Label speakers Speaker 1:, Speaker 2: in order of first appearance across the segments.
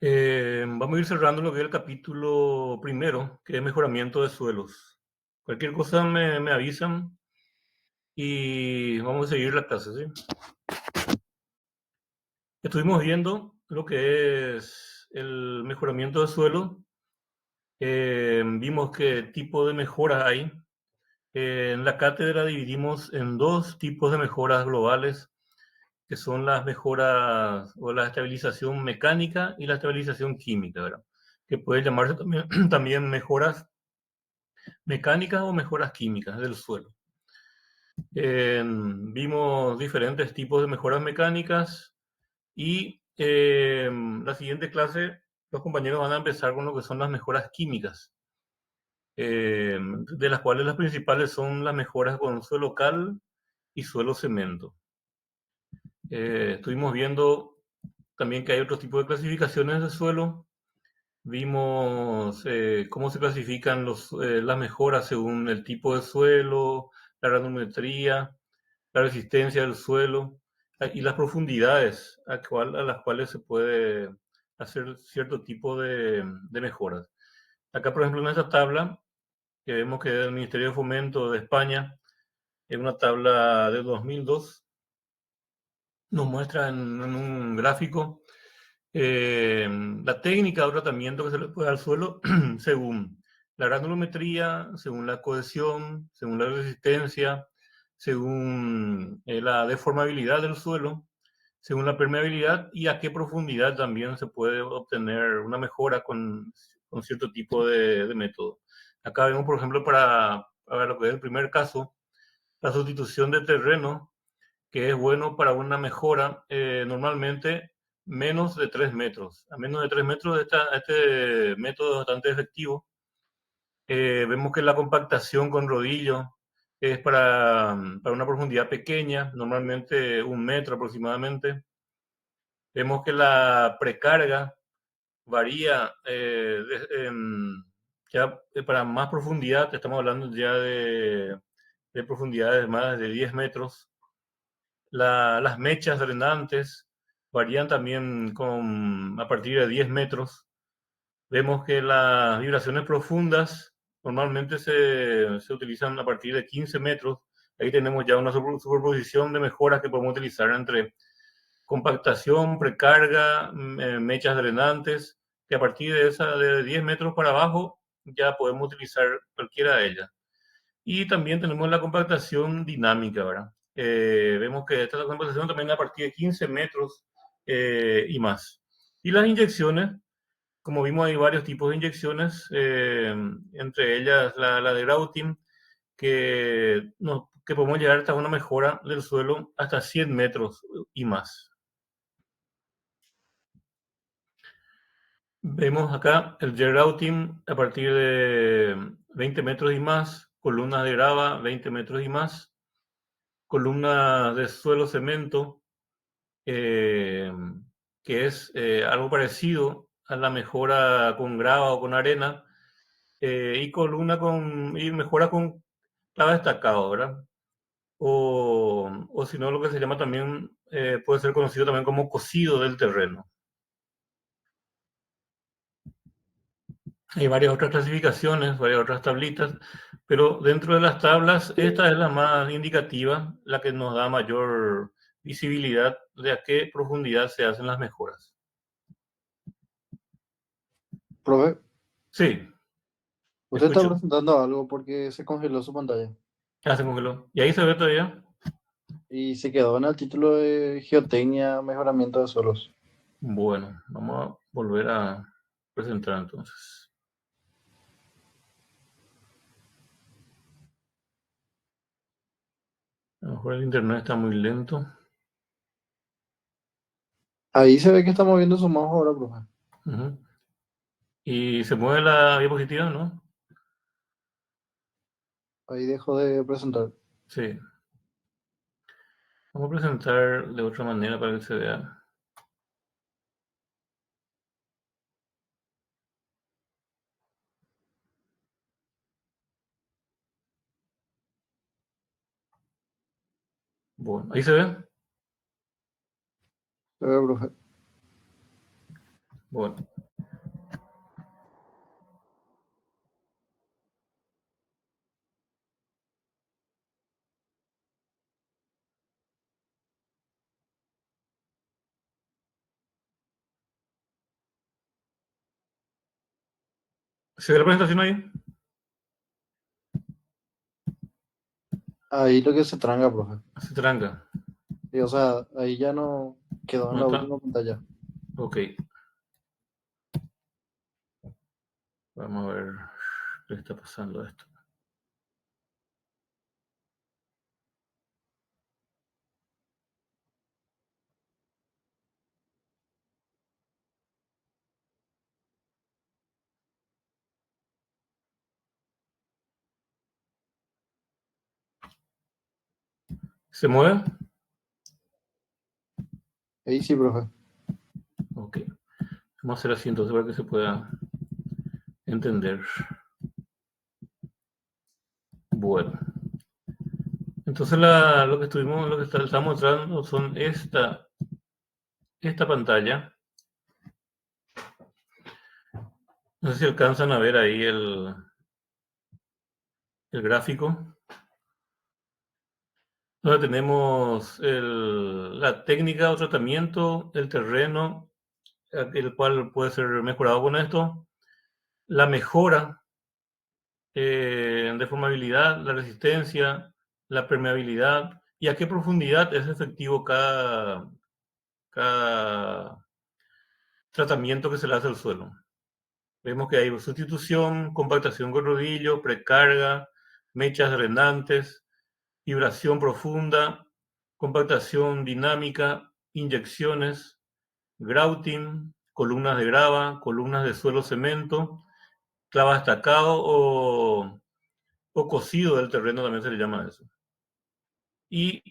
Speaker 1: Vamos a ir cerrando lo que es el capítulo primero, que es mejoramiento de suelos. Cualquier cosa me avisan y vamos a seguir la clase, ¿sí? Estuvimos viendo lo que es el mejoramiento de suelo. Vimos qué tipo de mejoras hay. En la cátedra dividimos en dos tipos de mejoras globales, que son las mejoras o la estabilización mecánica y la estabilización química, ¿verdad? Que puede llamarse también, también mejoras mecánicas o mejoras químicas del suelo. Vimos diferentes tipos de mejoras mecánicas y la siguiente clase los compañeros van a empezar con lo que son las mejoras químicas, de las cuales las principales son las mejoras con suelo cal y suelo cemento. Estuvimos viendo también que hay otros tipos de clasificaciones de suelo. Vimos cómo se clasifican las mejoras según el tipo de suelo, la granulometría, la resistencia del suelo y las profundidades a las cuales se puede hacer cierto tipo de mejoras. Acá, por ejemplo, en esta tabla, que vemos que es del Ministerio de Fomento de España, es una tabla de 2002, nos muestra en un gráfico la técnica de tratamiento que se le puede dar al suelo según la granulometría, según la cohesión, según la resistencia, según la deformabilidad del suelo, según la permeabilidad y a qué profundidad también se puede obtener una mejora con cierto tipo de método. Acá vemos, por ejemplo, para lo que es el primer caso, la sustitución de terreno, que es bueno para una mejora normalmente menos de 3 metros. A menos de 3 metros este método es bastante efectivo. Vemos que la compactación con rodillo es para una profundidad pequeña, normalmente 1 metro aproximadamente. Vemos que la precarga varía ya para más profundidad, estamos hablando ya de profundidades más de 10 metros. Las mechas drenantes varían también a partir de 10 metros. Vemos que las vibraciones profundas normalmente se utilizan a partir de 15 metros. Ahí tenemos ya una superposición de mejoras que podemos utilizar entre compactación, precarga, mechas drenantes, que a partir de esa de 10 metros para abajo ya podemos utilizar cualquiera de ellas. Y también tenemos la compactación dinámica, ¿verdad? Vemos que esta compactación también a partir de 15 metros y más. Y las inyecciones, como vimos, hay varios tipos de inyecciones, entre ellas la de Grouting, que podemos llegar hasta una mejora del suelo hasta 100 metros y más. Vemos acá el G-Routing a partir de 20 metros y más, columnas de grava 20 metros y más, columnas de suelo cemento, eh, que es algo parecido a la mejora con grava o con arena, y mejora con clava destacado, ¿verdad? O si no, lo que se llama también, puede ser conocido también como cocido del terreno. Hay varias otras clasificaciones, varias otras tablitas, pero dentro de las tablas, esta es la más indicativa, la que nos da mayor visibilidad de a qué profundidad se hacen las mejoras.
Speaker 2: Profe,
Speaker 1: Sí,
Speaker 2: usted está
Speaker 1: escucho.
Speaker 2: presentando algo porque se congeló su pantalla
Speaker 1: Hace congelo. ¿Y ahí se ve todavía?
Speaker 2: y se quedó en el título de Geotecnia, Mejoramiento de Suelos.
Speaker 1: Bueno, vamos a volver a presentar entonces. A lo mejor el internet está muy lento.
Speaker 2: Ahí se ve que está moviendo su mouse ahora, profe.
Speaker 1: Ujú. Y se mueve la diapositiva, ¿no?
Speaker 2: Ahí dejó de presentar.
Speaker 1: Sí. Vamos a presentar de otra manera para que se vea. Bueno, ahí se ve.
Speaker 2: Se ve, profe.
Speaker 1: Bueno, ¿se ve la presentación ahí?
Speaker 2: Ahí lo que se tranca, profe.
Speaker 1: Se tranca.
Speaker 2: Y, o sea, ahí ya no quedó en
Speaker 1: ¿No
Speaker 2: la
Speaker 1: está?
Speaker 2: última pantalla.
Speaker 1: Ok. Vamos a ver qué está pasando esto. ¿Se mueve?
Speaker 2: Ahí sí, profe.
Speaker 1: Ok. Vamos a hacer así entonces para que se pueda entender. Bueno. Entonces lo que estamos mostrando son esta pantalla. No sé si alcanzan a ver ahí el gráfico. Donde tenemos la técnica o tratamiento, el terreno, el cual puede ser mejorado con esto, la mejora de formabilidad, la resistencia, la permeabilidad y a qué profundidad es efectivo cada tratamiento que se le hace al suelo. Vemos que hay sustitución, compactación con rodillo, precarga, mechas drenantes, vibración profunda, compactación dinámica, inyecciones, grouting, columnas de grava, columnas de suelo cemento, clava estacado o cocido del terreno, también se le llama eso. Y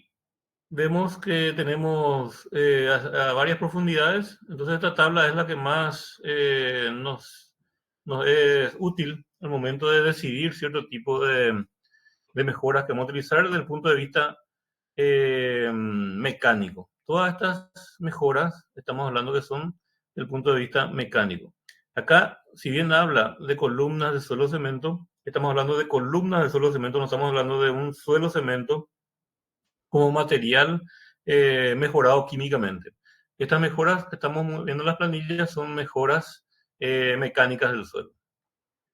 Speaker 1: vemos que tenemos a varias profundidades, entonces esta tabla es la que más nos es útil al momento de decidir cierto tipo de mejoras que vamos a utilizar desde el punto de vista mecánico. Todas estas mejoras estamos hablando que son del punto de vista mecánico. Acá, si bien habla de columnas de suelo cemento, estamos hablando de columnas de suelo cemento, no estamos hablando de un suelo cemento como material mejorado químicamente. Estas mejoras que estamos viendo en las planillas son mejoras mecánicas del suelo.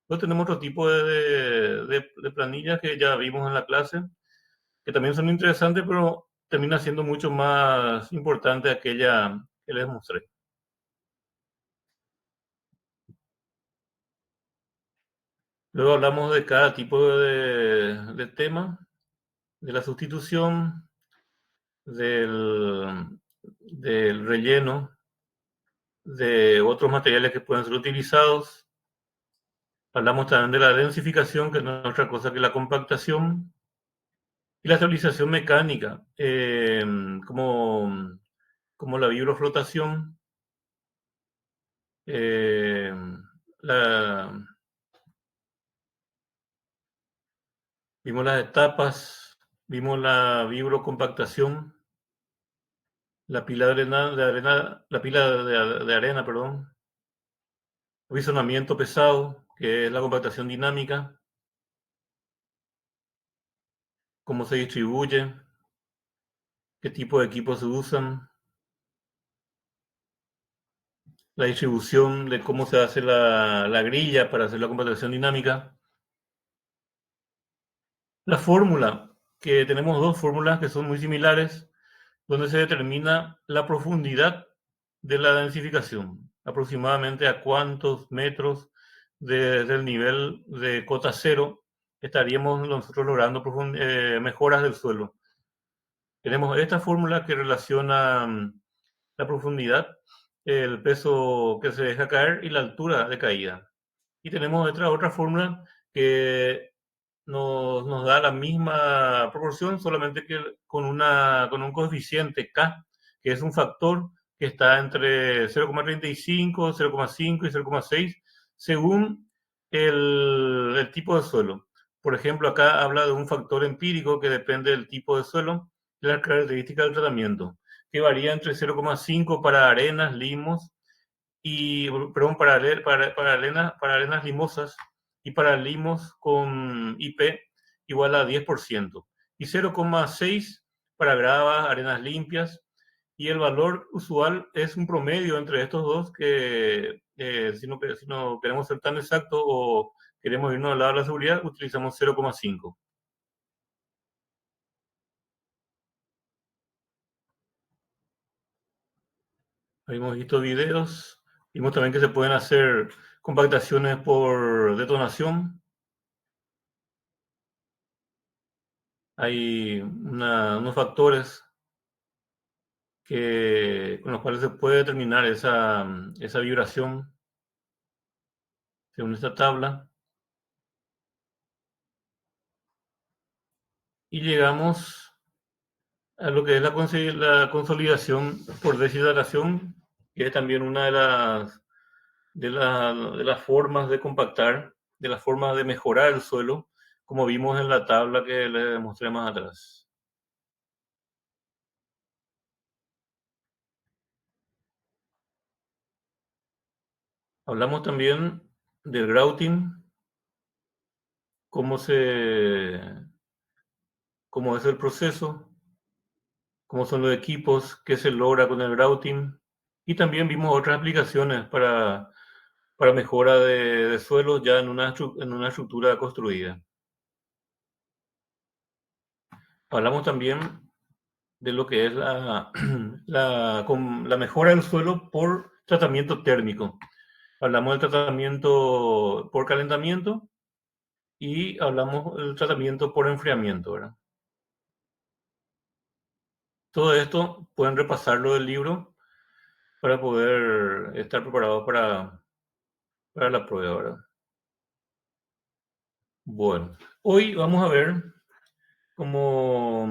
Speaker 1: Luego tenemos otro tipo de planillas que ya vimos en la clase, que también son interesantes, pero termina siendo mucho más importante aquella que les mostré. Luego hablamos de cada tipo de tema, de la sustitución, del relleno, de otros materiales que pueden ser utilizados. Hablamos también de la densificación, que no es otra cosa que la compactación, y la estabilización mecánica, como la vibroflotación, eh, la, vimos las etapas, vimos la vibrocompactación, la pila la pila de arena, perdón, avisonamiento pesado, que es la compactación dinámica, cómo se distribuye, qué tipo de equipos se usan, la distribución de cómo se hace la grilla para hacer la compactación dinámica. La fórmula, que tenemos dos fórmulas que son muy similares, donde se determina la profundidad de la densificación, aproximadamente a cuántos metros del nivel de cota cero estaríamos nosotros logrando mejoras del suelo. Tenemos esta fórmula que relaciona la profundidad, el peso que se deja caer y la altura de caída. Y tenemos otra fórmula que nos da la misma proporción, solamente que con un coeficiente K, que es un factor que está entre 0,35, 0,5 y 0,6, según el tipo de suelo. Por ejemplo, acá habla de un factor empírico que depende del tipo de suelo y las características del tratamiento, que varía entre 0,5 para arenas, limos, perdón, para arenas limosas y para limos con IP igual a 10%, y 0,6 para gravas, arenas limpias, y el valor usual es un promedio entre estos dos que si no queremos ser tan exacto o queremos irnos al lado de la seguridad, utilizamos 0,5. Hemos visto videos, vimos también que se pueden hacer compactaciones por detonación. Hay unos factores con los cuales se puede determinar esa vibración según esta tabla. Y llegamos a lo que es la consolidación por deshidratación, que es también una de las formas de compactar, de las formas de mejorar el suelo, como vimos en la tabla que les mostré más atrás. Hablamos también del grouting, cómo es el proceso, cómo son los equipos, qué se logra con el grouting. Y también vimos otras aplicaciones para mejora de suelos ya en una estructura construida. Hablamos también de lo que es la mejora del suelo por tratamiento térmico. Hablamos del tratamiento por calentamiento y hablamos del tratamiento por enfriamiento, ¿verdad? Todo esto pueden repasarlo del libro para poder estar preparados para la prueba, ¿verdad? Bueno, hoy vamos a ver como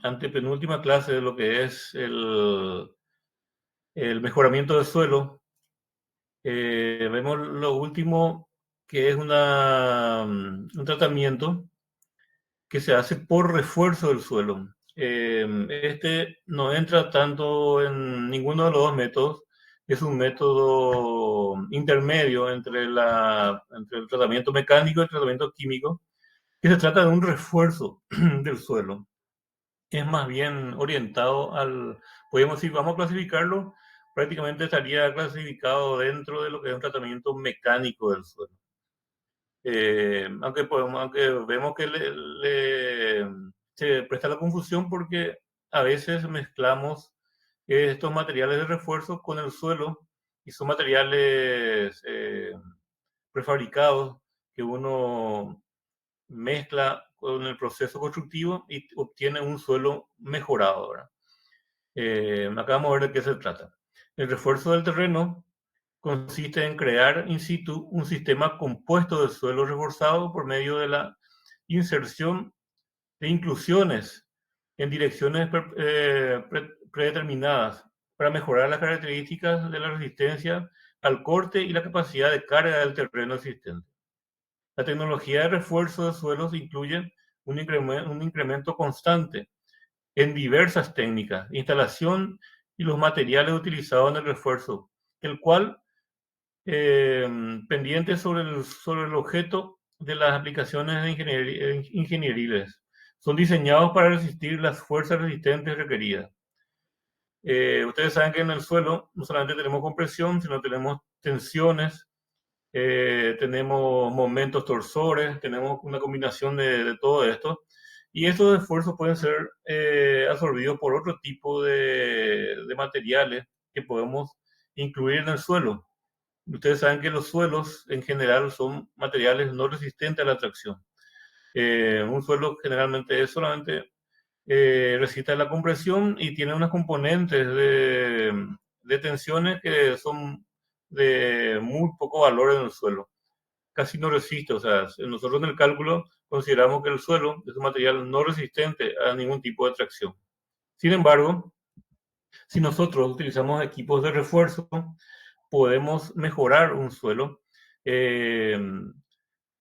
Speaker 1: antepenúltima clase de lo que es el mejoramiento del suelo. Vemos lo último, que es un tratamiento que se hace por refuerzo del suelo. Este no entra tanto en ninguno de los dos métodos. Es un método intermedio entre el tratamiento mecánico y el tratamiento químico, que se trata de un refuerzo del suelo. Es más bien orientado podríamos decir, vamos a clasificarlo, prácticamente estaría clasificado dentro de lo que es un tratamiento mecánico del suelo. Aunque vemos que se presta la confusión porque a veces mezclamos estos materiales de refuerzo con el suelo, y son materiales prefabricados que uno mezcla con el proceso constructivo y obtiene un suelo mejorado, ¿verdad? Acá vamos a ver de qué se trata. El refuerzo del terreno consiste en crear in situ un sistema compuesto de suelo reforzado por medio de la inserción de inclusiones en direcciones predeterminadas para mejorar las características de la resistencia al corte y la capacidad de carga del terreno existente. La tecnología de refuerzo de suelos incluye un incremento constante en diversas técnicas, instalación y los materiales utilizados en el refuerzo, el cual pendiente sobre el objeto de las aplicaciones ingenieriles. Son diseñados para resistir las fuerzas resistentes requeridas. Ustedes saben que en el suelo no solamente tenemos compresión, sino tenemos tensiones, tenemos momentos torsores, tenemos una combinación de todo esto. Y estos esfuerzos pueden ser absorbidos por otro tipo de materiales que podemos incluir en el suelo. Ustedes saben que los suelos en general son materiales no resistentes a la tracción. Un suelo generalmente solamente resiste a la compresión y tiene unas componentes de tensiones que son de muy poco valor en el suelo. Casi no resiste, o sea, nosotros en el cálculo consideramos que el suelo es un material no resistente a ningún tipo de tracción. Sin embargo, si nosotros utilizamos equipos de refuerzo, podemos mejorar un suelo. Eh,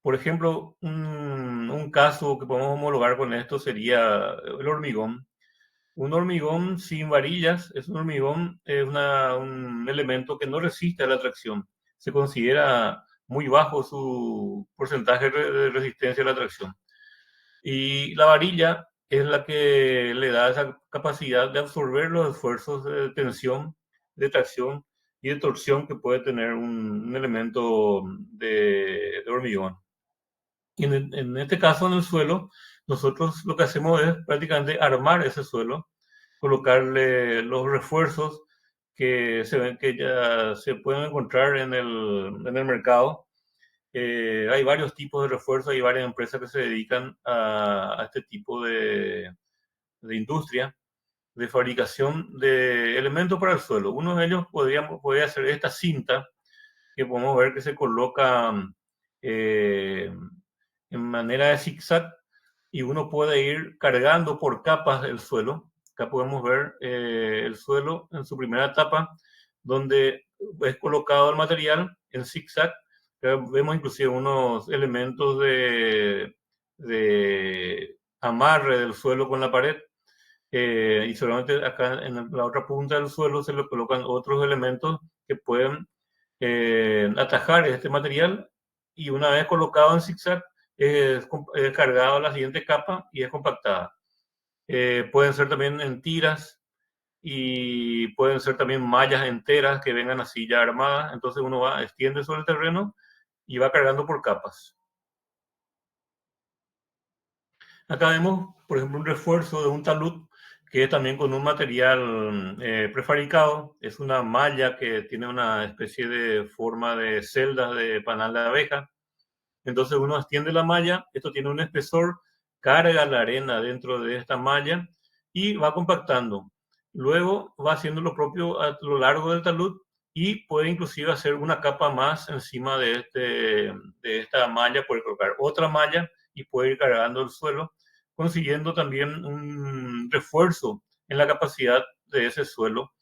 Speaker 1: por ejemplo, un caso que podemos homologar con esto sería el hormigón. Un hormigón sin varillas es un hormigón, es un elemento que no resiste a la tracción. Se considera muy bajo su porcentaje de resistencia a la tracción. Y la varilla es la que le da esa capacidad de absorber los esfuerzos de tensión, de tracción y de torsión que puede tener un elemento de hormigón. Y en este caso, en el suelo, nosotros lo que hacemos es prácticamente armar ese suelo, colocarle los refuerzos que se ven que ya se pueden encontrar en el mercado. Hay varios tipos de refuerzos, hay varias empresas que se dedican a este tipo de industria, de fabricación de elementos para el suelo. Uno de ellos podría ser esta cinta que podemos ver que se coloca eh, en manera de zigzag y uno puede ir cargando por capas el suelo. Acá podemos ver el suelo en su primera etapa, donde es colocado el material en zigzag. Vemos inclusive unos elementos de amarre del suelo con la pared. Y solamente acá en la otra punta del suelo se le colocan otros elementos que pueden atajar este material, y una vez colocado en zigzag es cargado a la siguiente capa y es compactada. Pueden ser también en tiras y pueden ser también mallas enteras que vengan así ya armadas. Entonces uno va, extiende sobre el terreno y va cargando por capas. Acá vemos, por ejemplo, un refuerzo de un talud que es también con un material prefabricado. Es una malla que tiene una especie de forma de celdas de panal de abeja. Entonces uno extiende la malla, esto tiene un espesor, carga la arena dentro de esta malla y va compactando. Luego va haciendo lo propio a lo largo del talud y puede inclusive hacer una capa más encima de esta malla, puede colocar otra malla y puede ir cargando el suelo, consiguiendo también un refuerzo en la capacidad de ese suelo,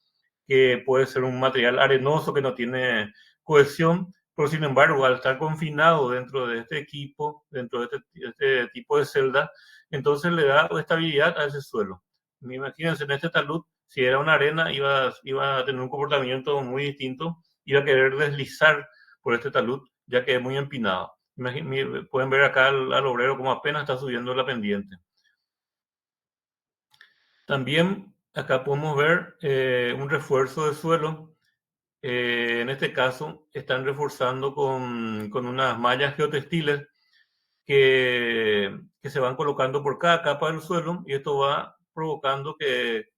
Speaker 1: que puede ser un material arenoso que no tiene cohesión, pero sin embargo, al estar confinado dentro de este equipo, dentro de este tipo de celda, entonces le da estabilidad a ese suelo. Imagínense, en este talud, si era una arena, iba a tener un comportamiento muy distinto, iba a querer deslizar por este talud, ya que es muy empinado. Pueden ver acá al obrero como apenas está subiendo la pendiente. También acá podemos ver un refuerzo de suelo. En este caso, están reforzando con unas mallas geotextiles que se van colocando por cada capa del suelo, y esto va provocando que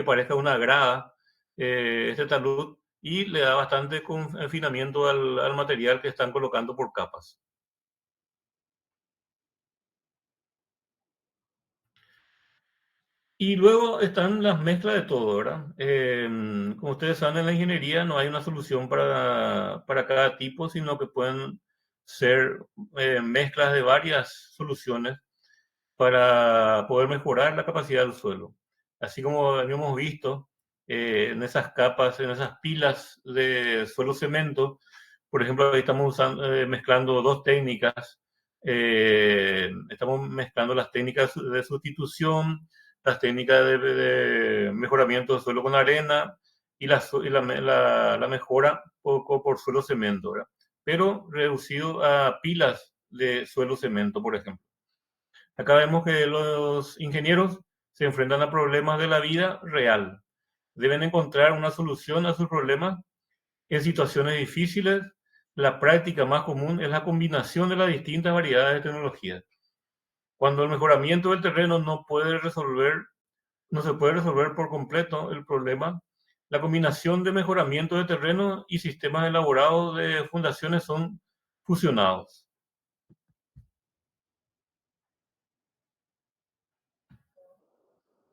Speaker 1: parezca una grada este talud, y le da bastante confinamiento al material que están colocando por capas. Y luego están las mezclas de todo, ¿verdad? Como ustedes saben, en la ingeniería no hay una solución para cada tipo, sino que pueden ser mezclas de varias soluciones para poder mejorar la capacidad del suelo. Así como habíamos visto en esas capas, en esas pilas de suelo cemento, por ejemplo, ahí estamos mezclando dos técnicas. Estamos mezclando las técnicas de sustitución, las técnicas de mejoramiento del suelo con arena y la mejora por suelo cemento, ¿verdad? Pero reducido a pilas de suelo cemento, por ejemplo. Acá vemos que los ingenieros se enfrentan a problemas de la vida real. Deben encontrar una solución a sus problemas en situaciones difíciles. La práctica más común es la combinación de las distintas variedades de tecnologías. Cuando el mejoramiento del terreno no se puede resolver por completo el problema, la combinación de mejoramiento de terreno y sistemas elaborados de fundaciones son fusionados.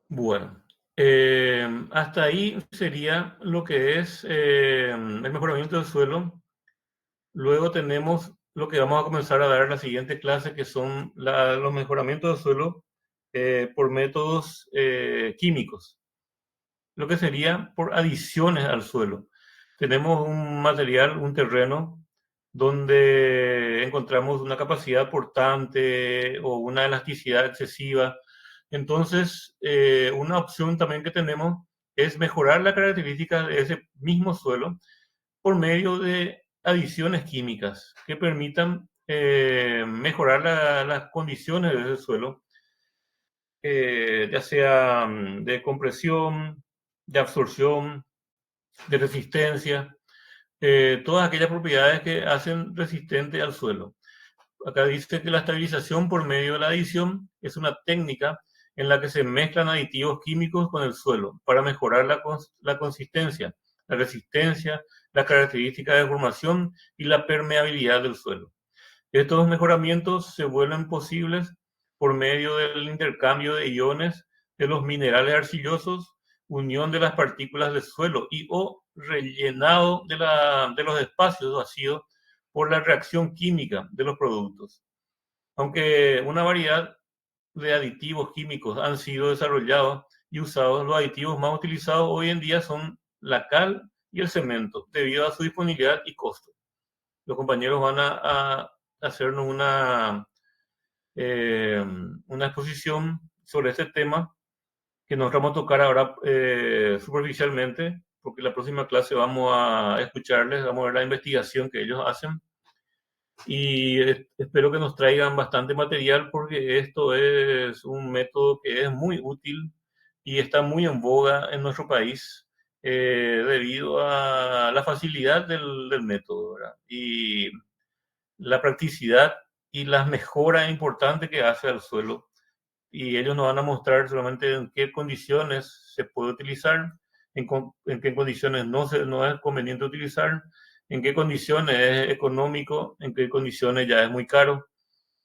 Speaker 1: Bueno, hasta ahí sería lo que es el mejoramiento del suelo. Luego tenemos lo que vamos a comenzar a dar en la siguiente clase, que son los mejoramientos del suelo por métodos químicos, lo que sería por adiciones al suelo. Tenemos un material, un terreno, donde encontramos una capacidad portante o una elasticidad excesiva Entonces, una opción también que tenemos es mejorar la característica de ese mismo suelo por medio de adiciones químicas que permitan mejorar las condiciones de ese suelo, ya sea de compresión, de absorción, de resistencia, todas aquellas propiedades que hacen resistente al suelo. Acá dice que la estabilización por medio de la adición es una técnica en la que se mezclan aditivos químicos con el suelo para mejorar la consistencia, la resistencia, las características de formación y la permeabilidad del suelo. Estos mejoramientos se vuelven posibles por medio del intercambio de iones de los minerales arcillosos, unión de las partículas del suelo y o rellenado de los espacios vacíos por la reacción química de los productos. Aunque una variedad de aditivos químicos han sido desarrollados y usados, los aditivos más utilizados hoy en día son la cal y el cemento, debido a su disponibilidad y costo. Los compañeros van a hacernos una exposición sobre este tema que nos vamos a tocar ahora superficialmente, porque la próxima clase vamos a escucharles, vamos a ver la investigación que ellos hacen y espero que nos traigan bastante material porque esto es un método que es muy útil y está muy en boga en nuestro país debido a la facilidad del método, ¿verdad? Y la practicidad y las mejoras importantes que hace al suelo. Y ellos nos van a mostrar solamente en qué condiciones se puede utilizar, en qué condiciones no es conveniente utilizar, en qué condiciones es económico, en qué condiciones ya es muy caro.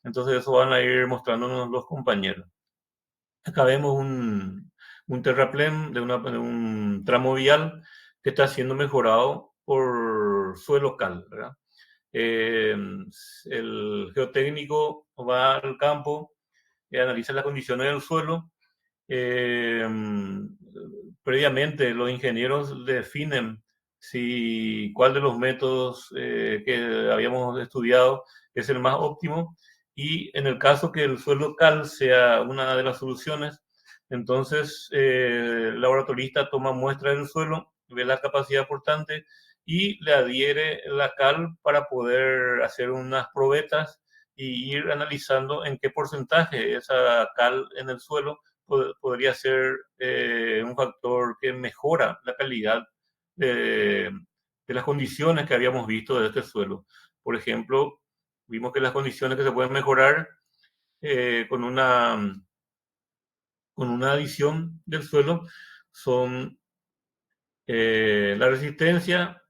Speaker 1: Entonces eso van a ir mostrándonos los compañeros. Acá vemos un terraplén de un tramo vial que está siendo mejorado por suelo cal, ¿verdad? Eh, el geotécnico va al campo, analiza las condiciones del suelo. Eh, Previamente los ingenieros definen cuál de los métodos que habíamos estudiado es el más óptimo y en el caso que el suelo cal sea una de las soluciones, entonces el laboratorista toma muestras del suelo, ve la capacidad portante y le adhiere la cal para poder hacer unas probetas y ir analizando en qué porcentaje esa cal en el suelo podría ser un factor que mejora la calidad de, de, las condiciones que habíamos visto de este suelo. Por ejemplo, vimos que las condiciones que se pueden mejorar eh, con, una, con una adición del suelo son la resistencia,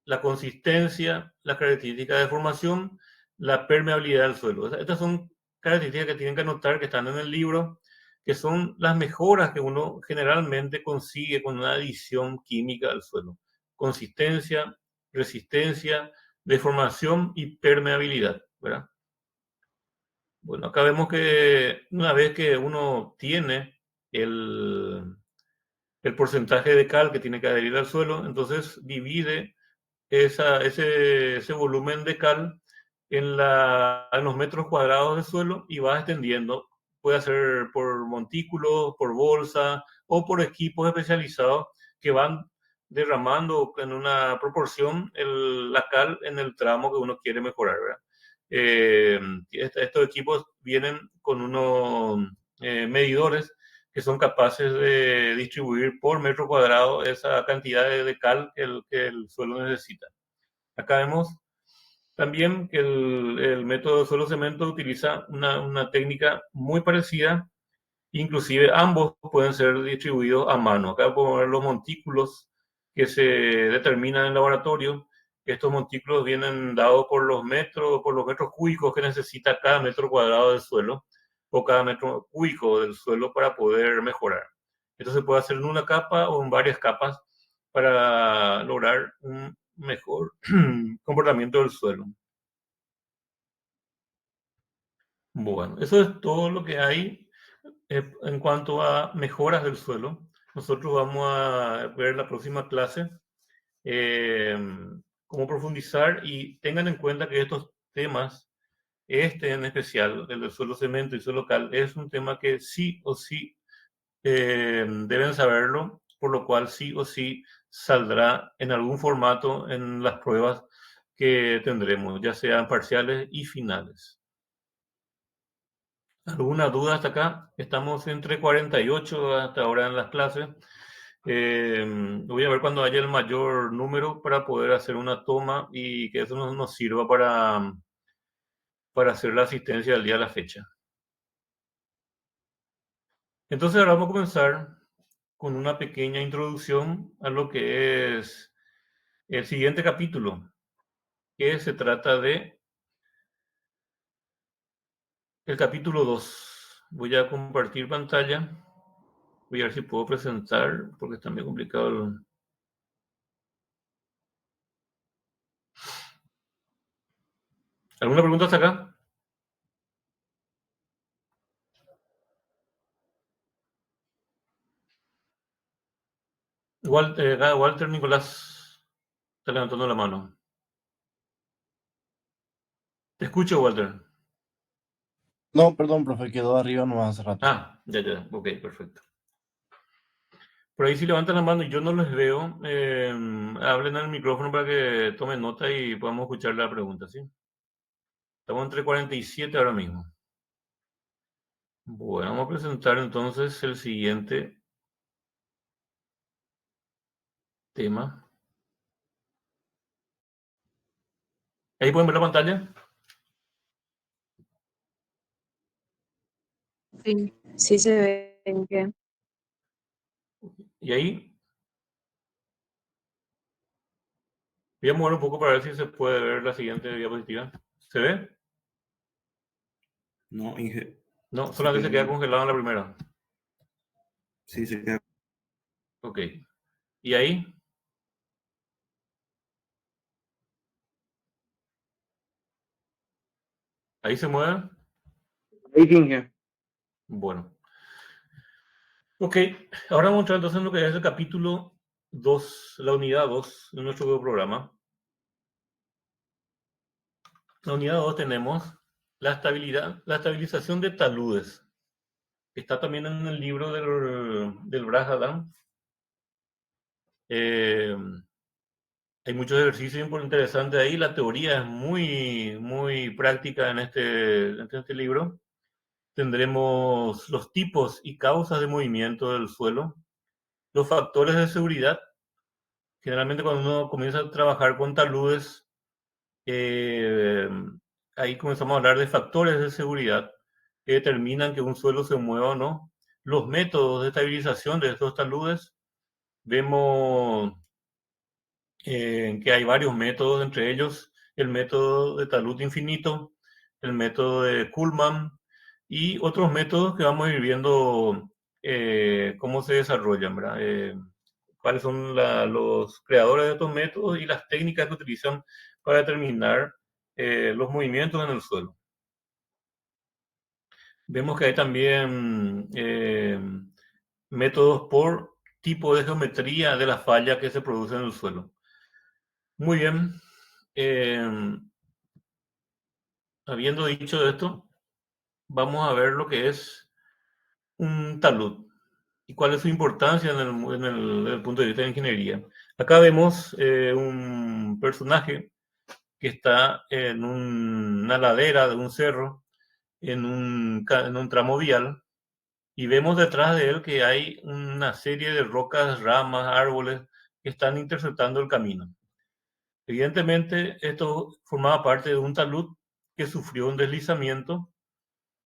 Speaker 1: la consistencia, las características de formación, la permeabilidad del suelo. Estas son características que tienen que anotar, que están en el libro, que son las mejoras que uno generalmente consigue con una adición química al suelo. Consistencia, resistencia, deformación y permeabilidad, ¿verdad? Bueno, acá vemos que una vez que uno tiene el porcentaje de cal que tiene que adherir al suelo, entonces divide ese volumen de cal en los metros cuadrados de suelo y va extendiendo. Puede ser por montículo, por bolsa o por equipos especializados que van derramando en una proporción la cal en el tramo que uno quiere mejorar, ¿verdad? Estos equipos vienen con unos medidores que son capaces de distribuir por metro cuadrado esa cantidad de cal que el suelo necesita. Acá vemos también que el método de suelo-cemento utiliza una técnica muy parecida, inclusive ambos pueden ser distribuidos a mano. Acá podemos ver los montículos que se determinan en el laboratorio. Estos montículos vienen dados por los metros cúbicos que necesita cada metro cuadrado del suelo o cada metro cúbico del suelo para poder mejorar. Esto se puede hacer en una capa o en varias capas para lograr un mejor comportamiento del suelo. Bueno, eso es todo lo que hay en cuanto a mejoras del suelo. Nosotros vamos a ver la próxima clase eh, cómo profundizar y tengan en cuenta que estos temas Este en especial, el del suelo cemento y suelo cal, es un tema que sí o sí deben saberlo, por lo cual sí o sí saldrá en algún formato en las pruebas que tendremos, ya sean parciales y finales. ¿Alguna duda hasta acá? Estamos entre 48 hasta ahora en las clases. Voy a ver cuando haya el mayor número para poder hacer una toma y que eso nos sirva para hacer la asistencia del día de la fecha. Entonces ahora vamos a comenzar con una pequeña introducción a lo que es el siguiente capítulo, que se trata de el capítulo 2. Voy a compartir pantalla. Voy a ver si puedo presentar, porque está muy complicado. ¿Alguna pregunta hasta acá? Walter Nicolás está levantando la mano. Te escucho, Walter.
Speaker 2: No, perdón, profe, quedó arriba nomás hace rato.
Speaker 1: Ya. Ok, perfecto. Por ahí si levantan la mano y yo no les veo, hablen al micrófono para que tomen nota y podamos escuchar la pregunta, ¿sí? Estamos entre 47 ahora mismo. Bueno, vamos a presentar entonces el siguiente tema. Ahí pueden ver la pantalla.
Speaker 3: Sí, sí se ve bien.
Speaker 1: Y ahí voy a mover un poco para ver si se puede ver la siguiente diapositiva. ¿Se ve?
Speaker 4: No, Inge.
Speaker 1: No,
Speaker 4: Se
Speaker 1: solamente se queda
Speaker 4: quedó.
Speaker 1: congelado en la primera.
Speaker 4: Sí, se queda.
Speaker 1: Ok. ¿Y ahí? ¿Ahí se mueve?
Speaker 5: Ahí, Inge.
Speaker 1: Bueno. Ok, ahora vamos a entrar entonces en lo que es el capítulo 2, la unidad 2 de nuestro programa. En la unidad 2 tenemos la estabilización de taludes. Está también en el libro del Braj Adam. Hay muchos ejercicios muy interesantes ahí. La teoría es muy práctica en este libro. Tendremos los tipos y causas de movimiento del suelo, los factores de seguridad. Generalmente cuando uno comienza a trabajar con taludes, eh, ahí comenzamos a hablar de factores de seguridad que determinan que un suelo se mueva o no. Los métodos de estabilización de estos taludes. Vemos que hay varios métodos, entre ellos el método de talud infinito, el método de Kuhlmann y otros métodos que vamos a ir viendo cómo se desarrollan, ¿verdad? Cuáles son los creadores de estos métodos y las técnicas que utilizan para determinar los movimientos en el suelo. Vemos que hay también métodos por tipo de geometría de la falla que se produce en el suelo. Muy bien. Habiendo dicho esto, vamos a ver lo que es un talud y cuál es su importancia desde el punto de vista de ingeniería. Acá vemos un personaje que está en una ladera de un cerro, en un tramo vial, y vemos detrás de él que hay una serie de rocas, ramas, árboles que están interceptando el camino. Evidentemente, esto formaba parte de un talud que sufrió un deslizamiento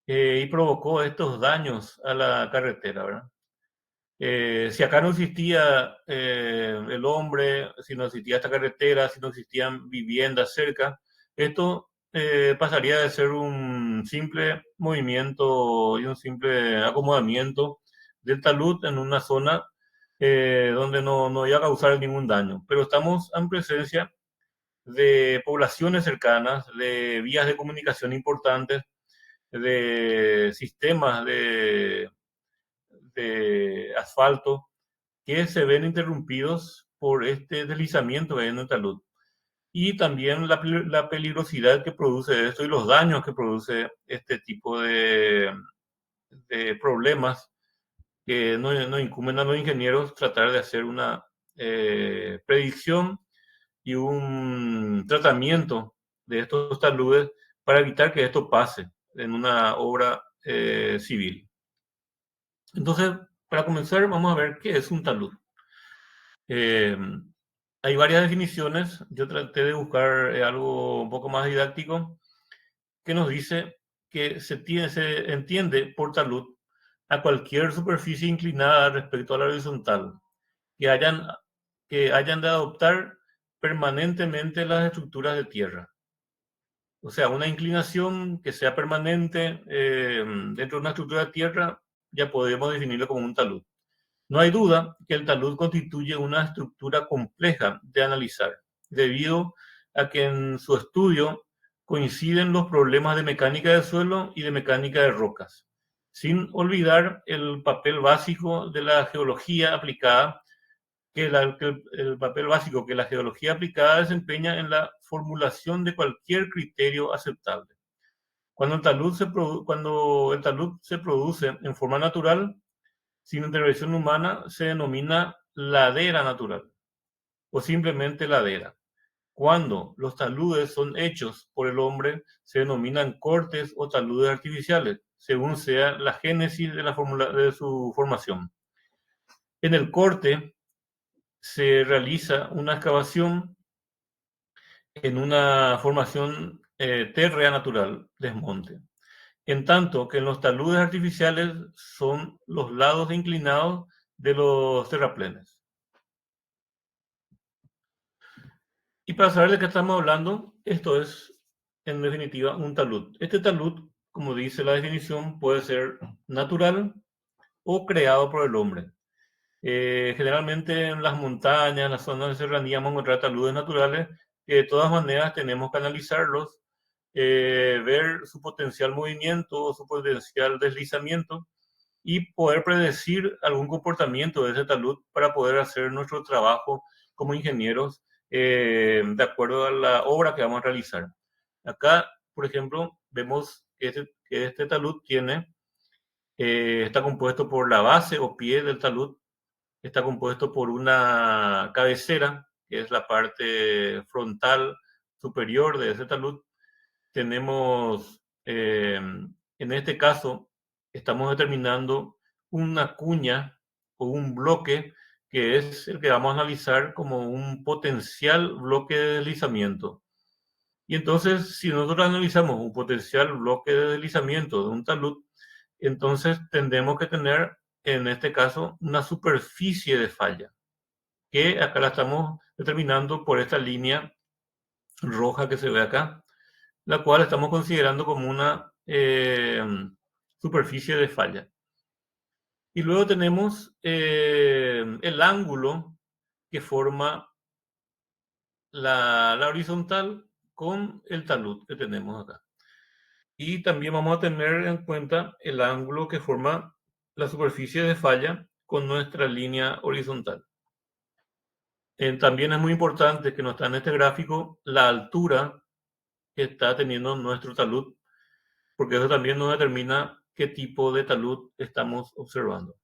Speaker 1: y provocó estos daños a la carretera, ¿verdad? Si acá no existía el hombre, si no existía esta carretera, si no existían viviendas cerca, esto pasaría de ser un simple movimiento y un simple acomodamiento del talud en una zona donde no iba a causar ningún daño. Pero estamos en presencia de poblaciones cercanas, de vías de comunicación importantes, de sistemas de asfalto que se ven interrumpidos por este deslizamiento que hay en el talud. y también la peligrosidad que produce esto y los daños que produce este tipo de problemas que no incumben a los ingenieros tratar de hacer una predicción y un tratamiento de estos taludes para evitar que esto pase en una obra civil. Entonces, para comenzar, vamos a ver qué es un talud. Hay varias definiciones. Yo traté de buscar algo un poco más didáctico que nos dice que se entiende por talud a cualquier superficie inclinada respecto a la horizontal que hayan de adoptar permanentemente las estructuras de tierra. O sea, una inclinación que sea permanente dentro de una estructura de tierra, ya podemos definirlo como un talud. No hay duda que el talud constituye una estructura compleja de analizar, debido a que en su estudio coinciden los problemas de mecánica del suelo y de mecánica de rocas, sin olvidar el papel básico de la geología aplicada, que el papel básico que la geología aplicada desempeña en la formulación de cualquier criterio aceptable. Cuando el talud se produce en forma natural, sin intervención humana, se denomina ladera natural o simplemente ladera. Cuando los taludes son hechos por el hombre, se denominan cortes o taludes artificiales, según sea la génesis de su formación. En el corte se realiza una excavación en una formación térrea natural, desmonte. En tanto que en los taludes artificiales son los lados inclinados de los terraplenes. Y para saber de qué estamos hablando, esto es, en definitiva, un talud. Este talud, como dice la definición, puede ser natural o creado por el hombre. Generalmente en las montañas, en las zonas de serranía, vamos a encontrar taludes naturales que de todas maneras tenemos que analizarlos, ver su potencial movimiento, su potencial deslizamiento y poder predecir algún comportamiento de ese talud para poder hacer nuestro trabajo como ingenieros de acuerdo a la obra que vamos a realizar. Acá, por ejemplo, vemos que este talud está compuesto por la base o pie del talud, está compuesto por una cabecera, que es la parte frontal superior de ese talud. Tenemos, en este caso, estamos determinando una cuña o un bloque que es el que vamos a analizar como un potencial bloque de deslizamiento. Y entonces, si nosotros analizamos un potencial bloque de deslizamiento de un talud, entonces tendremos que tener, en este caso, una superficie de falla, que acá la estamos determinando por esta línea roja que se ve acá, la cual estamos considerando como una superficie de falla. Y luego tenemos el ángulo que forma la horizontal con el talud que tenemos acá. Y también vamos a tener en cuenta el ángulo que forma la superficie de falla con nuestra línea horizontal. También es muy importante que no está en este gráfico la altura que está teniendo nuestro talud, porque eso también nos determina qué tipo de talud estamos observando.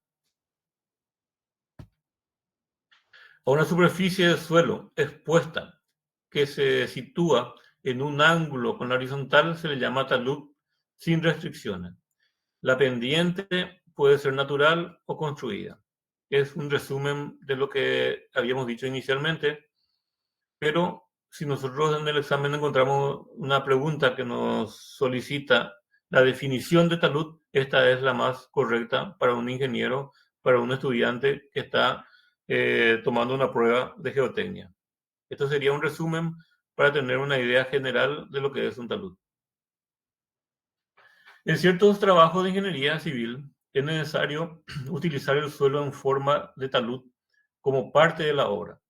Speaker 1: A una superficie de suelo expuesta que se sitúa en un ángulo con la horizontal se le llama talud sin restricciones. La pendiente puede ser natural o construida. Es un resumen de lo que habíamos dicho inicialmente, pero si nosotros en el examen encontramos una pregunta que nos solicita la definición de talud, esta es la más correcta para un ingeniero, para un estudiante que está tomando una prueba de geotecnia. Esto sería un resumen para tener una idea general de lo que es un talud. En ciertos trabajos de ingeniería civil es necesario utilizar el suelo en forma de talud como parte de la obra.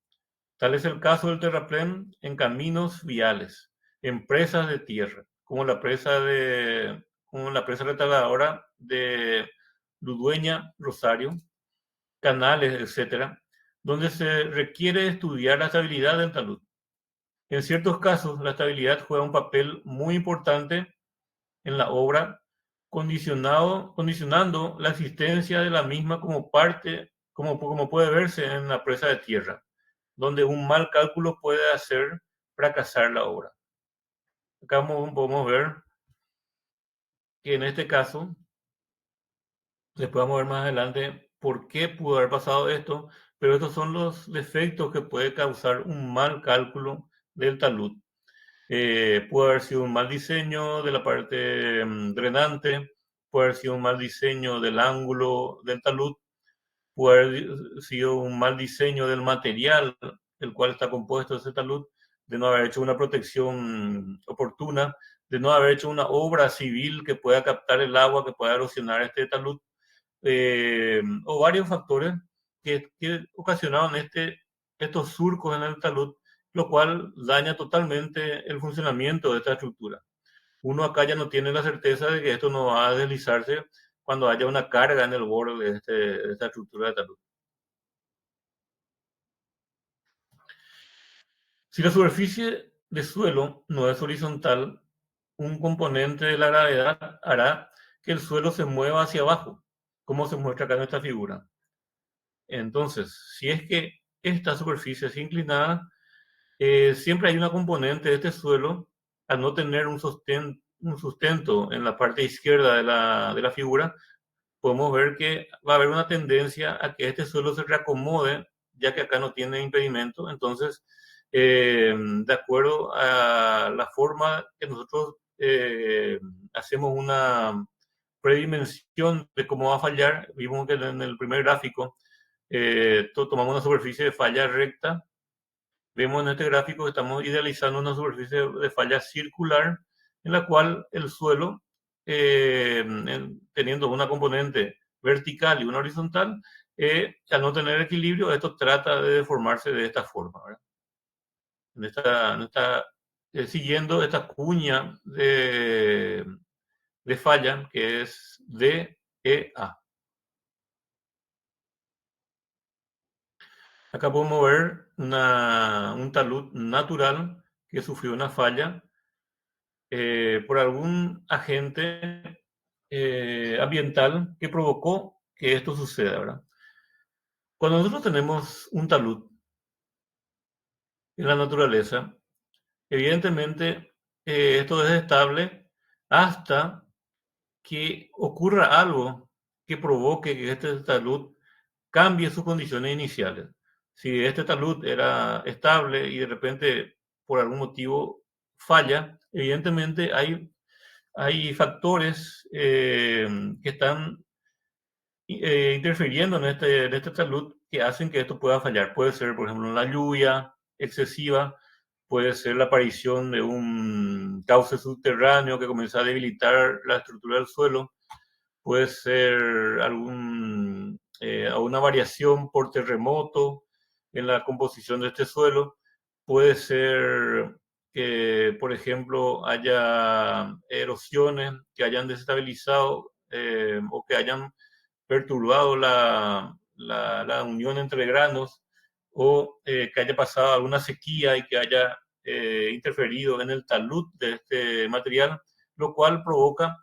Speaker 1: Tal es el caso del terraplén en caminos viales, en presas de tierra, como la presa retardadora de Ludueña, Rosario, canales, etcétera, donde se requiere estudiar la estabilidad del talud. En ciertos casos, la estabilidad juega un papel muy importante en la obra, condicionando la existencia de la misma como parte, como puede verse en la presa de tierra, donde un mal cálculo puede hacer fracasar la obra. Acá podemos ver que en este caso, después vamos a ver más adelante por qué pudo haber pasado esto, pero estos son los defectos que puede causar un mal cálculo del talud. Puede haber sido un mal diseño de la parte drenante, puede haber sido un mal diseño del ángulo del talud, puede haber sido un mal diseño del material del cual está compuesto ese talud, de no haber hecho una protección oportuna, de no haber hecho una obra civil que pueda captar el agua, que pueda erosionar este talud, o varios factores que ocasionaron estos surcos en el talud, lo cual daña totalmente el funcionamiento de esta estructura. Uno acá ya no tiene la certeza de que esto no va a deslizarse cuando haya una carga en el borde de esta estructura de talud. Si la superficie de suelo no es horizontal, un componente de la gravedad hará que el suelo se mueva hacia abajo, como se muestra acá en esta figura. Entonces, si es que esta superficie es inclinada, siempre hay una componente de este suelo, al no tener un sustento en la parte izquierda de la figura, podemos ver que va a haber una tendencia a que este suelo se reacomode, ya que acá no tiene impedimento. Entonces, de acuerdo a la forma que nosotros hacemos una predimensión de cómo va a fallar, vimos que en el primer gráfico tomamos una superficie de falla recta. Vemos en este gráfico que estamos idealizando una superficie de falla circular en la cual el suelo, teniendo una componente vertical y una horizontal, al no tener equilibrio, esto trata de deformarse de esta forma, ¿verdad? Siguiendo esta cuña de falla que es DEA. Acá podemos ver un talud natural que sufrió una falla por algún agente ambiental que provocó que esto suceda, ¿verdad? Cuando nosotros tenemos un talud en la naturaleza, evidentemente esto es estable hasta que ocurra algo que provoque que este talud cambie sus condiciones iniciales. Si este talud era estable y de repente por algún motivo falla, evidentemente hay factores que están interfiriendo en este talud que hacen que esto pueda fallar. Puede ser, por ejemplo, la lluvia excesiva, puede ser la aparición de un cauce subterráneo que comienza a debilitar la estructura del suelo, puede ser alguna variación por terremoto en la composición de este suelo, puede ser que, por ejemplo, haya erosiones que hayan desestabilizado o que hayan perturbado la unión entre granos, o que haya pasado alguna sequía y que haya interferido en el talud de este material, lo cual provoca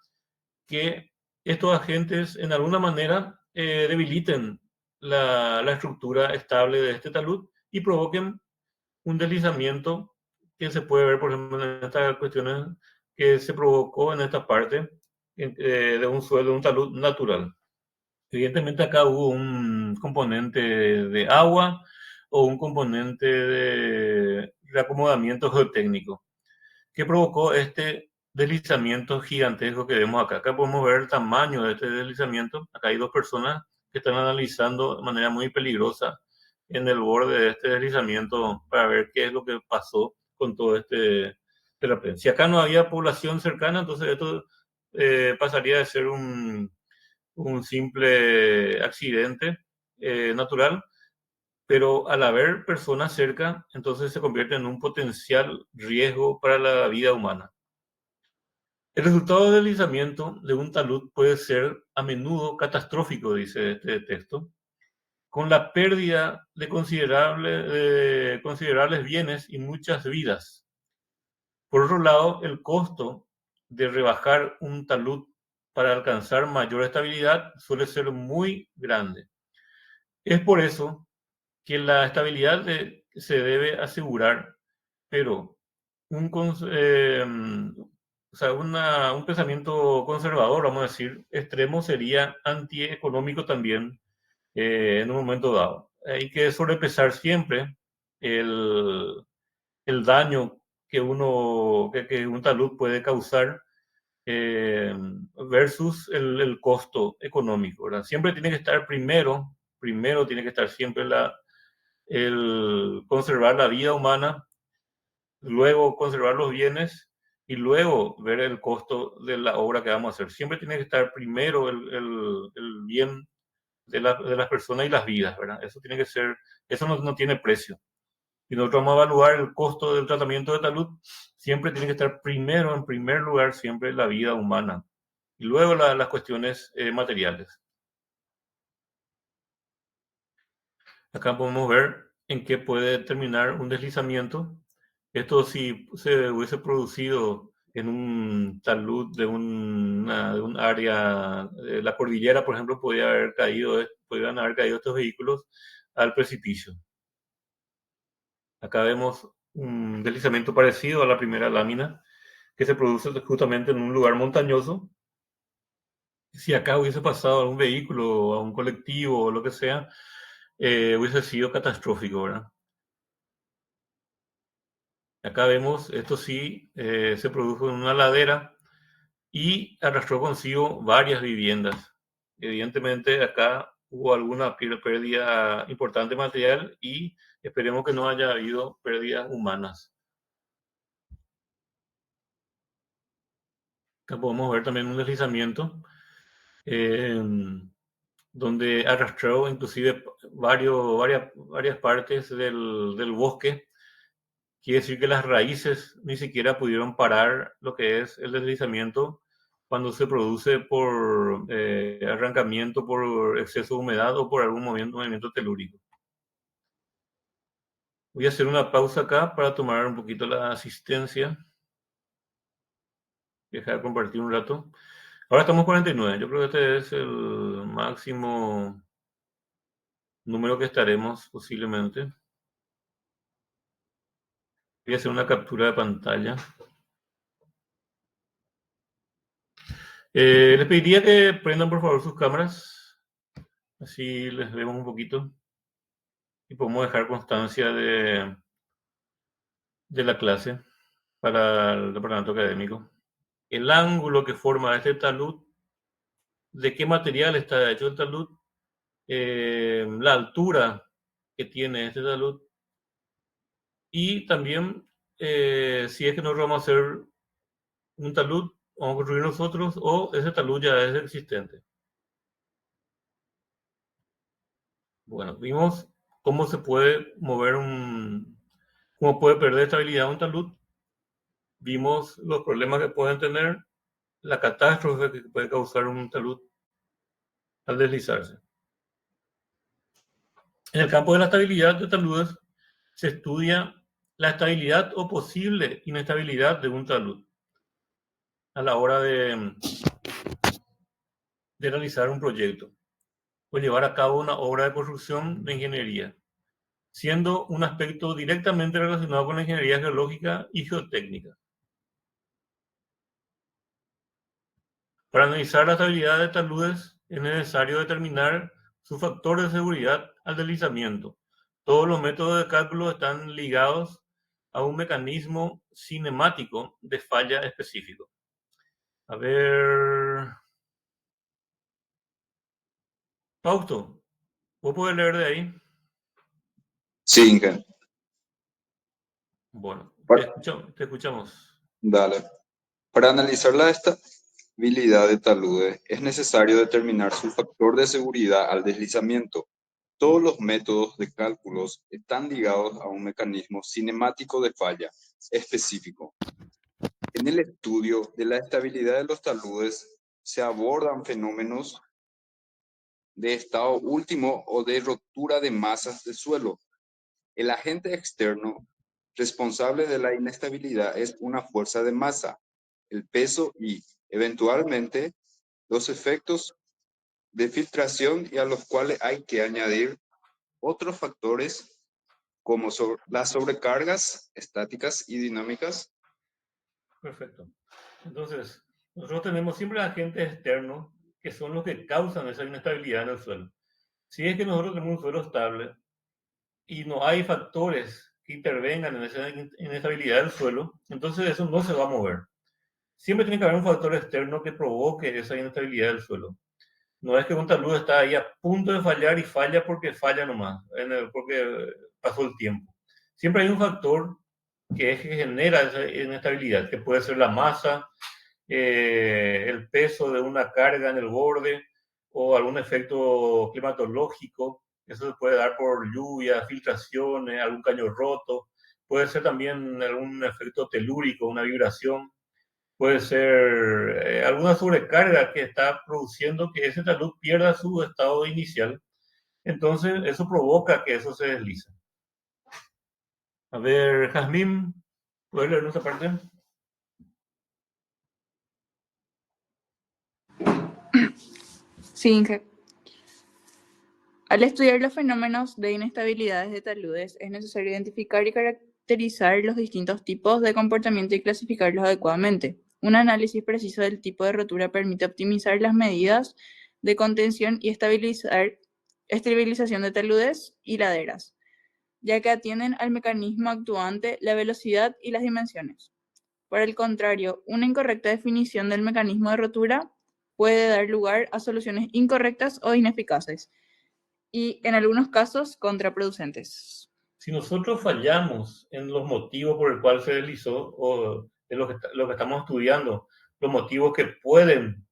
Speaker 1: que estos agentes en alguna manera debiliten la estructura estable de este talud y provoquen un deslizamiento que se puede ver, por ejemplo, en estas cuestiones que se provocó en esta parte de un suelo, de un talud natural. Evidentemente acá hubo un componente de agua o un componente de reacomodamiento geotécnico que provocó este deslizamiento gigantesco que vemos acá. Acá podemos ver el tamaño de este deslizamiento. Acá hay dos personas que están analizando de manera muy peligrosa en el borde de este deslizamiento para ver qué es lo que pasó con todo este terraplén. Si acá no había población cercana, entonces esto pasaría de ser un simple accidente natural, pero al haber personas cerca, entonces se convierte en un potencial riesgo para la vida humana. El resultado del deslizamiento de un talud puede ser a menudo catastrófico, dice este texto, con la pérdida de considerables bienes y muchas vidas. Por otro lado, el costo de rebajar un talud para alcanzar mayor estabilidad suele ser muy grande. Es por eso que la estabilidad se debe asegurar, pero un pensamiento conservador, vamos a decir, extremo sería antieconómico también en un momento dado. Hay que sobrepesar siempre el, el daño que un talud puede causar versus el costo económico, ¿verdad? Siempre tiene que estar primero tiene que estar siempre el conservar la vida humana, luego conservar los bienes y luego ver el costo de la obra que vamos a hacer. Siempre tiene que estar primero el bien de las personas y las vidas, ¿verdad? Eso tiene que ser, eso no tiene precio. Si nosotros vamos a evaluar el costo del tratamiento de talud, siempre tiene que estar primero, en primer lugar, siempre la vida humana y luego las cuestiones materiales. Acá podemos ver en qué puede terminar un deslizamiento. Esto si se hubiese producido en un talud de un área, la cordillera, por ejemplo, podrían haber caído estos vehículos al precipicio. Acá vemos un deslizamiento parecido a la primera lámina que se produce justamente en un lugar montañoso. Si acá hubiese pasado a un vehículo, a un colectivo o lo que sea, hubiese sido catastrófico, ¿verdad? Acá vemos, esto sí, se produjo en una ladera y arrastró consigo varias viviendas. Evidentemente acá hubo alguna pérdida importante material y esperemos que no haya habido pérdidas humanas. Acá podemos ver también un deslizamiento donde arrastró inclusive varias partes del bosque. Quiere decir que las raíces ni siquiera pudieron parar lo que es el deslizamiento cuando se produce por arrancamiento, por exceso de humedad o por algún movimiento telúrico. Voy a hacer una pausa acá para tomar un poquito la asistencia. Dejar de compartir un rato. Ahora estamos 49. Yo creo que este es el máximo número que estaremos posiblemente. Voy a hacer una captura de pantalla. Les pediría que prendan por favor sus cámaras. Así les vemos un poquito. Y podemos dejar constancia de la clase para el departamento académico. El ángulo que forma este talud, de qué material está hecho el talud, la altura que tiene este talud y también si es que nosotros vamos a hacer un talud, vamos a construir nosotros o ese talud ya es existente. Bueno, vimos cómo se puede mover cómo puede perder estabilidad un talud. Vimos los problemas que pueden tener, la catástrofe que puede causar un talud al deslizarse. En el campo de la estabilidad de taludes se estudia la estabilidad o posible inestabilidad de un talud a la hora de realizar un proyecto o llevar a cabo una obra de construcción de ingeniería, siendo un aspecto directamente relacionado con la ingeniería geológica y geotécnica. Para analizar la estabilidad de taludes es necesario determinar su factor de seguridad al deslizamiento. Todos los métodos de cálculo están ligados a un mecanismo cinemático de falla específico. A ver... Fausto, ¿vos podés leer de ahí?
Speaker 6: Sí, Inge.
Speaker 1: Bueno,
Speaker 6: Para-
Speaker 1: te escuchamos.
Speaker 6: Dale. Para analizar la estabilidad de taludes es necesario determinar su factor de seguridad al deslizamiento. Todos los métodos de cálculos están ligados a un mecanismo cinemático de falla específico. En el estudio de la estabilidad de los taludes se abordan fenómenos de estado último o de ruptura de masas de suelo. El agente externo responsable de la inestabilidad es una fuerza de masa, el peso y, eventualmente, los efectos de filtración, y a los cuales hay que añadir otros factores como las sobrecargas estáticas y dinámicas.
Speaker 1: Perfecto. Entonces, nosotros tenemos siempre agentes externos que son los que causan esa inestabilidad en el suelo. Si es que nosotros tenemos un suelo estable y no hay factores que intervengan en esa inestabilidad del suelo, entonces eso no se va a mover. Siempre tiene que haber un factor externo que provoque esa inestabilidad del suelo. No es que un talud está ahí a punto de fallar y falla porque falla nomás, porque pasó el tiempo. Siempre hay un factor que genera esa inestabilidad, que puede ser la masa, el peso de una carga en el borde o algún efecto climatológico. Eso se puede dar por lluvia, filtraciones, algún caño roto. Puede ser también algún efecto telúrico, una vibración. Puede ser alguna sobrecarga que está produciendo que ese talud pierda su estado inicial. Entonces, eso provoca que eso se deslice. A ver, Jazmín, ¿puedes leer nuestra parte?
Speaker 7: Sí, Inge. Al estudiar los fenómenos de inestabilidades de taludes, es necesario identificar y caracterizar los distintos tipos de comportamiento y clasificarlos adecuadamente. Un análisis preciso del tipo de rotura permite optimizar las medidas de contención y estabilización de taludes y laderas, ya que atienden al mecanismo actuante, la velocidad y las dimensiones. Por el contrario, una incorrecta definición del mecanismo de rotura puede dar lugar a soluciones incorrectas o ineficaces, y en algunos casos contraproducentes.
Speaker 1: Si nosotros fallamos en los motivos por el cual se deslizó o en lo que estamos estudiando, los motivos que pueden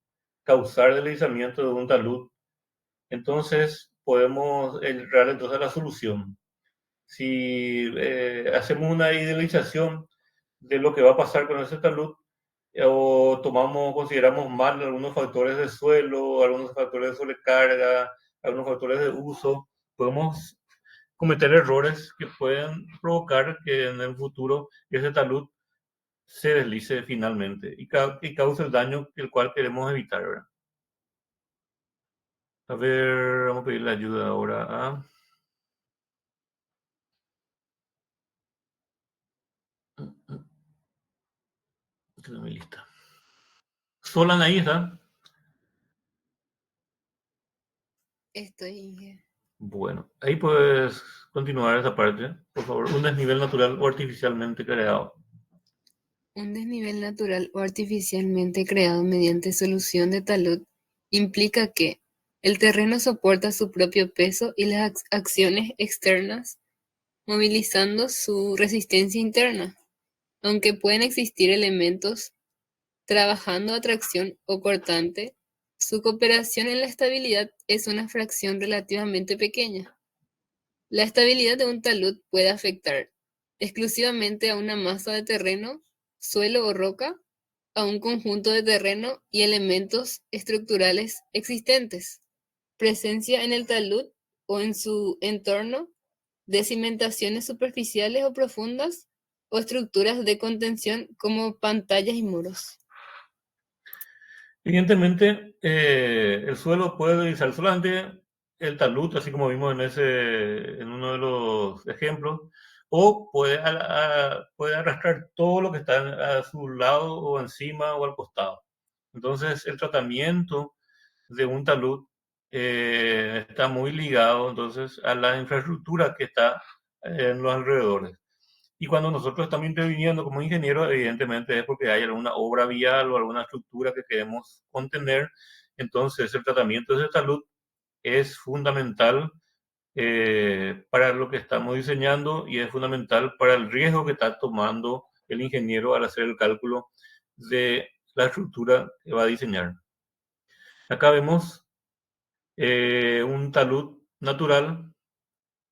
Speaker 1: causar deslizamiento de un talud, entonces podemos entrar entonces a la solución. Si hacemos una idealización de lo que va a pasar con ese talud, o consideramos mal algunos factores de suelo, algunos factores de sobrecarga, algunos factores de uso, podemos cometer errores que pueden provocar que en el futuro ese talud se deslice finalmente y cause el daño el cual queremos evitar, ¿verdad? A ver, vamos a pedirle ayuda ahora a... Tengo mi lista. Solan ahí está.
Speaker 3: Estoy, Inge.
Speaker 1: Bueno, ahí puedes continuar esa parte, por favor. Un desnivel natural o artificialmente creado.
Speaker 3: Un desnivel natural o artificialmente creado mediante solución de talud implica que el terreno soporta su propio peso y las acciones externas, movilizando su resistencia interna, aunque pueden existir elementos trabajando a tracción o cortante. Su cooperación en la estabilidad es una fracción relativamente pequeña. La estabilidad de un talud puede afectar exclusivamente a una masa de terreno, suelo o roca, a un conjunto de terreno y elementos estructurales existentes, presencia en el talud o en su entorno de cimentaciones superficiales o profundas o estructuras de contención como pantallas y muros.
Speaker 1: Evidentemente, el suelo puede deslizar solamente el talud, así como vimos en uno de los ejemplos, o puede arrastrar todo lo que está a su lado o encima o al costado. Entonces, el tratamiento de un talud está muy ligado entonces a la infraestructura que está en los alrededores. Y cuando nosotros estamos interviniendo como ingenieros, evidentemente es porque hay alguna obra vial o alguna estructura que queremos contener. Entonces, el tratamiento de salud es fundamental para lo que estamos diseñando y es fundamental para el riesgo que está tomando el ingeniero al hacer el cálculo de la estructura que va a diseñar. Acá vemos un talud natural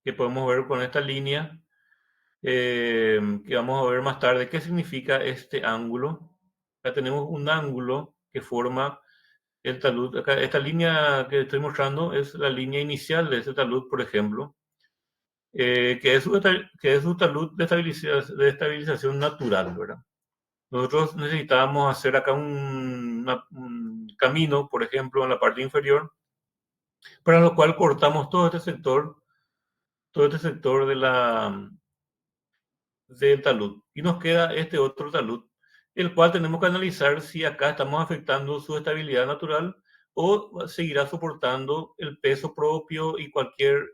Speaker 1: que podemos ver con esta línea que vamos a ver más tarde. ¿Qué significa este ángulo? Acá tenemos un ángulo que forma el talud, acá, esta línea que estoy mostrando es la línea inicial de ese talud, por ejemplo, que es su talud de estabilización natural, ¿verdad? Nosotros necesitábamos hacer acá un camino, por ejemplo, en la parte inferior, para lo cual cortamos todo este sector del talud. Y nos queda este otro talud, el cual tenemos que analizar si acá estamos afectando su estabilidad natural o seguirá soportando el peso propio y cualquier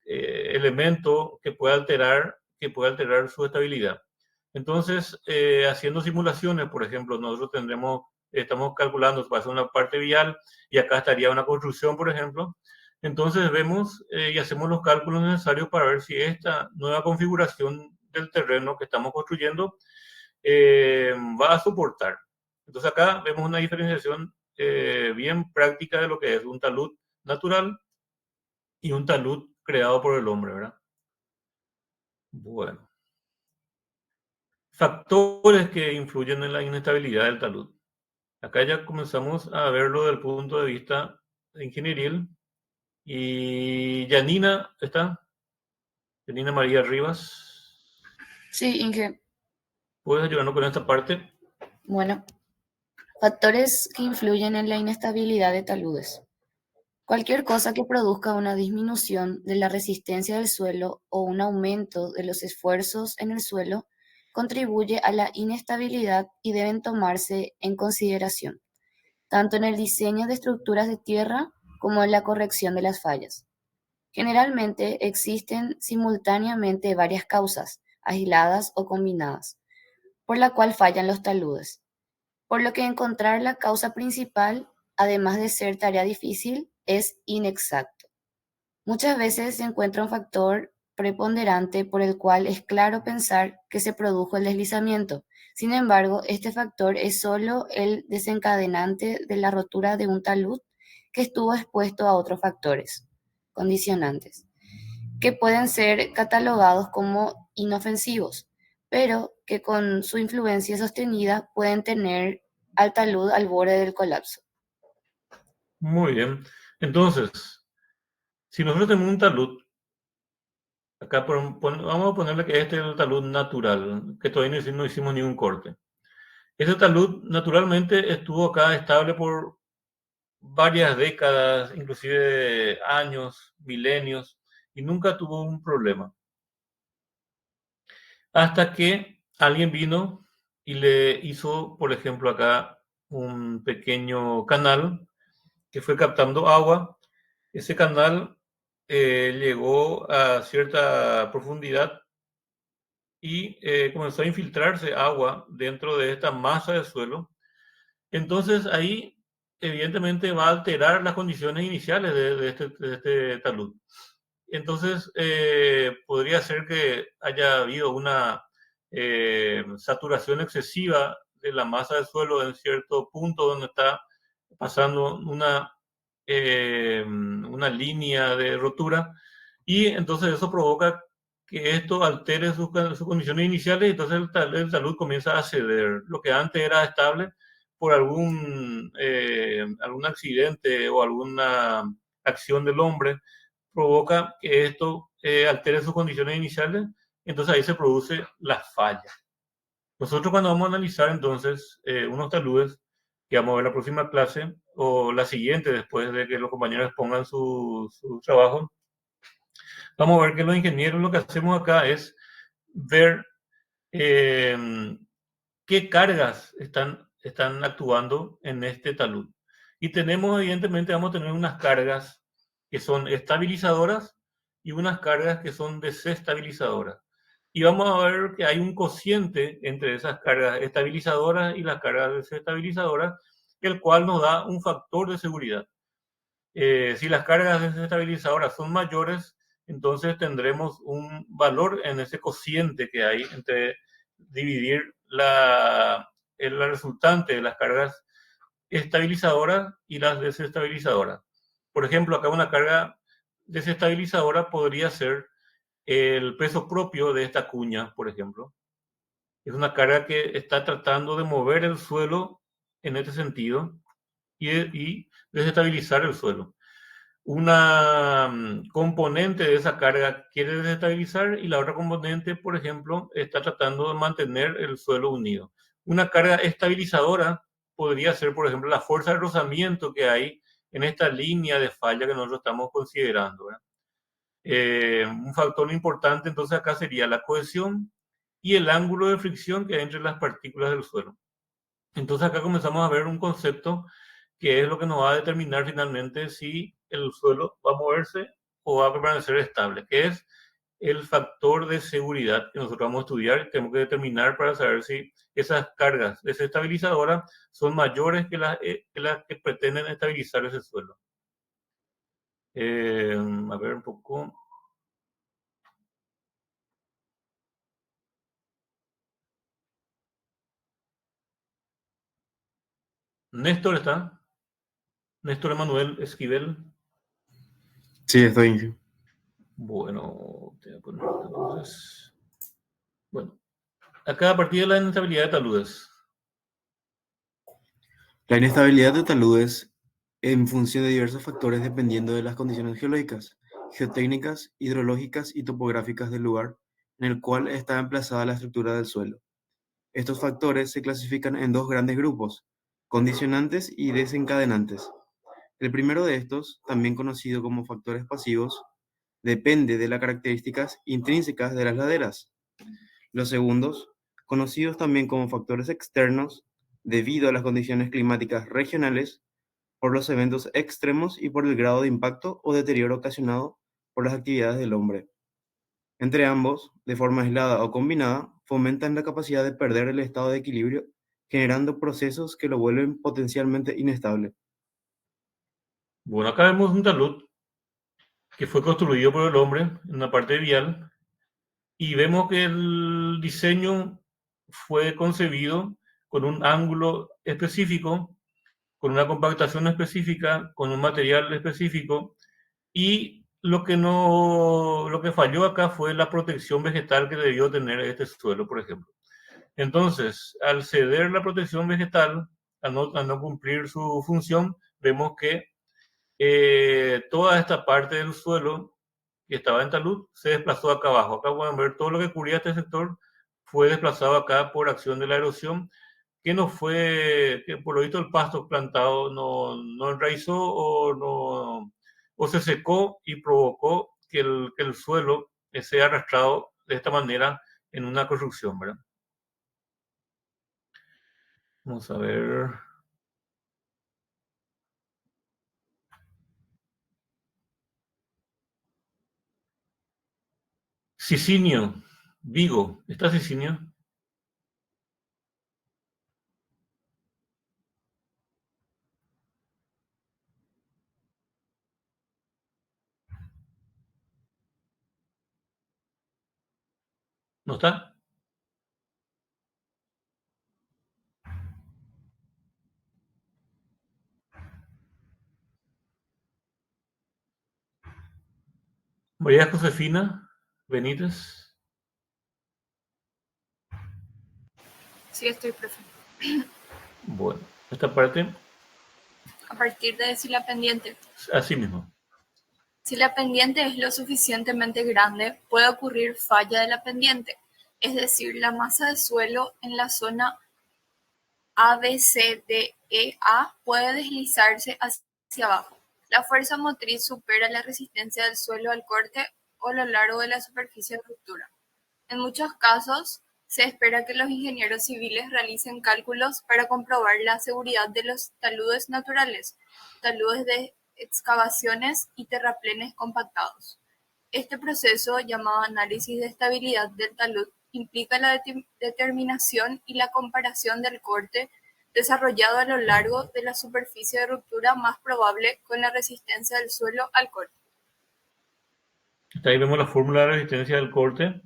Speaker 1: elemento que pueda alterar su estabilidad. Entonces, haciendo simulaciones, por ejemplo, nosotros estamos calculando para hacer una parte vial y acá estaría una construcción, por ejemplo. Entonces vemos y hacemos los cálculos necesarios para ver si esta nueva configuración del terreno que estamos construyendo va a soportar. Entonces acá vemos una diferenciación bien práctica de lo que es un talud natural y un talud creado por el hombre, ¿verdad? Bueno. Factores que influyen en la inestabilidad del talud. Acá ya comenzamos a verlo desde el punto de vista ingenieril. Y Janina, ¿está? Janina María Rivas.
Speaker 8: Sí, Inge.
Speaker 1: ¿Puedes ayudarnos con esta parte?
Speaker 8: Bueno, factores que influyen en la inestabilidad de taludes. Cualquier cosa que produzca una disminución de la resistencia del suelo o un aumento de los esfuerzos en el suelo contribuye a la inestabilidad y deben tomarse en consideración, tanto en el diseño de estructuras de tierra como en la corrección de las fallas. Generalmente existen simultáneamente varias causas, aisladas o combinadas, por la cual fallan los taludes, por lo que encontrar la causa principal, además de ser tarea difícil, es inexacto. Muchas veces se encuentra un factor preponderante por el cual es claro pensar que se produjo el deslizamiento. Sin embargo, este factor es solo el desencadenante de la rotura de un talud que estuvo expuesto a otros factores condicionantes, que pueden ser catalogados como inofensivos, pero que con su influencia sostenida pueden tener al talud al borde del colapso.
Speaker 1: Muy bien. Entonces, si nosotros tenemos un talud, acá vamos a ponerle que este es el talud natural, que todavía no hicimos ningún corte. Ese talud naturalmente estuvo acá estable por varias décadas, inclusive años, milenios, y nunca tuvo un problema. Hasta que alguien vino y le hizo, por ejemplo, acá un pequeño canal que fue captando agua. Ese canal llegó a cierta profundidad y comenzó a infiltrarse agua dentro de esta masa de suelo. Entonces ahí evidentemente va a alterar las condiciones iniciales de este talud. Entonces podría ser que haya habido una saturación excesiva de la masa del suelo en cierto punto donde está pasando una línea de rotura, y entonces eso provoca que esto altere sus condiciones iniciales, y entonces el talud comienza a ceder. Lo que antes era estable, por algún accidente o alguna acción del hombre, provoca que esto altere sus condiciones iniciales, entonces ahí se produce la falla. Nosotros cuando vamos a analizar entonces unos taludes, que vamos a ver la próxima clase o la siguiente después de que los compañeros pongan su trabajo, vamos a ver que los ingenieros lo que hacemos acá es ver qué cargas están actuando en este talud. Y tenemos, evidentemente, vamos a tener unas cargas que son estabilizadoras y unas cargas que son desestabilizadoras. Y vamos a ver que hay un cociente entre esas cargas estabilizadoras y las cargas desestabilizadoras, el cual nos da un factor de seguridad. Si las cargas desestabilizadoras son mayores, entonces tendremos un valor en ese cociente que hay entre dividir el resultante de las cargas estabilizadoras y las desestabilizadoras. Por ejemplo, acá una carga desestabilizadora podría ser el peso propio de esta cuña, por ejemplo. Es una carga que está tratando de mover el suelo en este sentido y desestabilizar el suelo. Una componente de esa carga quiere desestabilizar y la otra componente, por ejemplo, está tratando de mantener el suelo unido. Una carga estabilizadora podría ser, por ejemplo, la fuerza de rozamiento que hay en esta línea de falla que nosotros estamos considerando, ¿verdad? Un factor importante entonces acá sería la cohesión y el ángulo de fricción que hay entre las partículas del suelo. Entonces acá comenzamos a ver un concepto que es lo que nos va a determinar finalmente si el suelo va a moverse o va a permanecer estable, que es el factor de seguridad que nosotros vamos a estudiar y tenemos que determinar para saber si esas cargas desestabilizadoras son mayores que las que pretenden estabilizar ese suelo. A ver un poco. Néstor está. Néstor Emanuel Esquivel.
Speaker 5: Sí, estoy.
Speaker 1: Bueno, te voy a poner entonces. Bueno, acá a partir de la inestabilidad de taludes.
Speaker 5: La inestabilidad de taludes en función de diversos factores dependiendo de las condiciones geológicas, geotécnicas, hidrológicas y topográficas del lugar en el cual está emplazada la estructura del suelo. Estos factores se clasifican en dos grandes grupos, condicionantes y desencadenantes. El primero de estos, también conocido como factores pasivos, depende de las características intrínsecas de las laderas. Los segundos, conocidos también como factores externos, debido a las condiciones climáticas regionales, por los eventos extremos y por el grado de impacto o deterioro ocasionado por las actividades del hombre. Entre ambos, de forma aislada o combinada, fomentan la capacidad de perder el estado de equilibrio, generando procesos que lo vuelven potencialmente inestable.
Speaker 1: Bueno, acá vemos un talud que fue construido por el hombre en una parte vial y vemos que el diseño fue concebido con un ángulo específico, con una compactación específica, con un material específico y lo que falló acá fue la protección vegetal que debió tener este suelo, por ejemplo. Entonces, al ceder la protección vegetal, al no cumplir su función, vemos que toda esta parte del suelo que estaba en talud se desplazó acá abajo. Acá pueden ver todo lo que cubría este sector fue desplazado acá por acción de la erosión, que no fue, que por lo visto el pasto plantado no enraizó o se secó y provocó que el suelo sea arrastrado de esta manera en una construcción, ¿verdad? Vamos a ver. Sicinio, Vigo, ¿está Sicinio? ¿No está? María Josefina Benítez.
Speaker 9: Sí, estoy, profe.
Speaker 1: Bueno, esta parte,
Speaker 9: A partir de si la pendiente.
Speaker 1: así mismo.
Speaker 9: Si la pendiente es lo suficientemente grande, puede ocurrir falla de la pendiente, es decir, la masa de suelo en la zona ABCDEA puede deslizarse hacia abajo. La fuerza motriz supera la resistencia del suelo al corte o a lo largo de la superficie de ruptura. En muchos casos, se espera que los ingenieros civiles realicen cálculos para comprobar la seguridad de los taludes naturales, taludes de excavaciones y terraplenes compactados. Este proceso, llamado análisis de estabilidad del talud, implica la determinación y la comparación del corte desarrollado a lo largo de la superficie de ruptura más probable con la resistencia del suelo al corte.
Speaker 1: Ahí vemos la fórmula de resistencia del corte,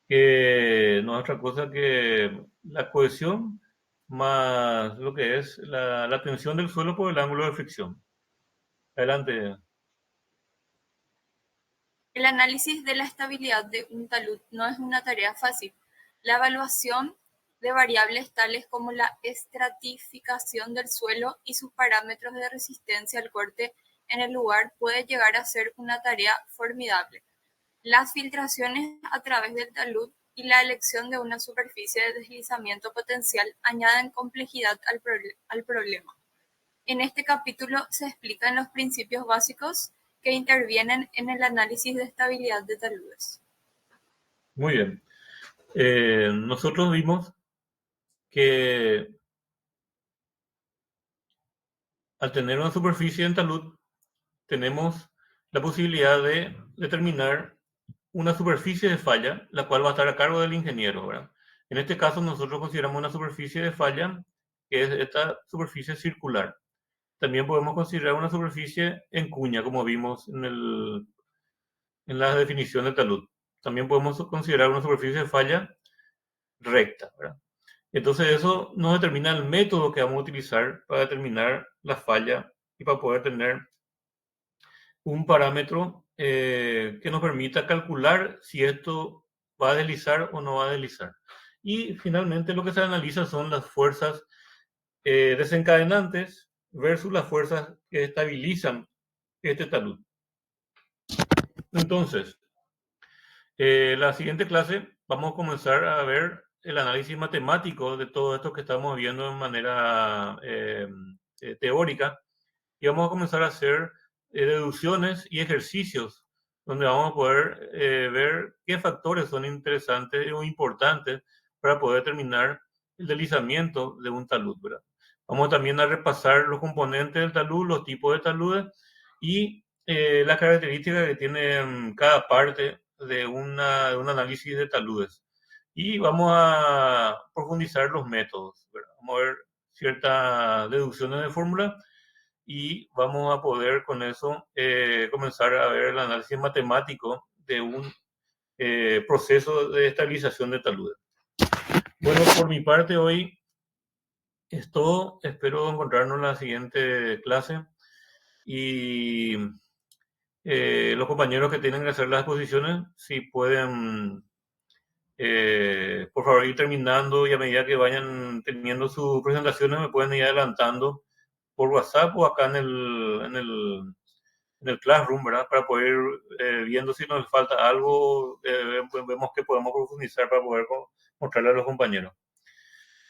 Speaker 1: que no es otra cosa que la cohesión más lo que es la tensión del suelo por el ángulo de fricción. Adelante.
Speaker 9: El análisis de la estabilidad de un talud no es una tarea fácil. La evaluación de variables tales como la estratificación del suelo y sus parámetros de resistencia al corte en el lugar puede llegar a ser una tarea formidable. Las filtraciones a través del talud y la elección de una superficie de deslizamiento potencial añaden complejidad al problema. En este capítulo se explican los principios básicos que intervienen en el análisis de estabilidad de taludes.
Speaker 1: Muy bien. Nosotros vimos que al tener una superficie en talud, tenemos la posibilidad de determinar una superficie de falla, la cual va a estar a cargo del ingeniero, ¿verdad? En este caso, nosotros consideramos una superficie de falla, que es esta superficie circular. También podemos considerar una superficie en cuña, como vimos en la definición de talud. También podemos considerar una superficie de falla recta, ¿verdad? Entonces eso nos determina el método que vamos a utilizar para determinar la falla y para poder tener un parámetro que nos permita calcular si esto va a deslizar o no va a deslizar. Y finalmente lo que se analiza son las fuerzas desencadenantes versus las fuerzas que estabilizan este talud. Entonces, la siguiente clase vamos a comenzar a ver el análisis matemático de todo esto que estamos viendo de manera teórica, y vamos a comenzar a hacer deducciones y ejercicios donde vamos a poder ver qué factores son interesantes o importantes para poder determinar el deslizamiento de un talud, ¿verdad? Vamos también a repasar los componentes del talud, los tipos de taludes y las características que tiene cada parte de un análisis de taludes. Y vamos a profundizar los métodos, ¿verdad? Vamos a ver ciertas deducciones de fórmula y vamos a poder con eso comenzar a ver el análisis matemático de un proceso de estabilización de taludes. Bueno, por mi parte hoy es todo. Espero encontrarnos en la siguiente clase y los compañeros que tienen que hacer las exposiciones, si pueden, por favor, ir terminando, y a medida que vayan teniendo sus presentaciones me pueden ir adelantando por WhatsApp o acá en el Classroom, ¿verdad? Para poder ir viendo si nos falta algo, vemos que podemos profundizar para poder mostrarle a los compañeros.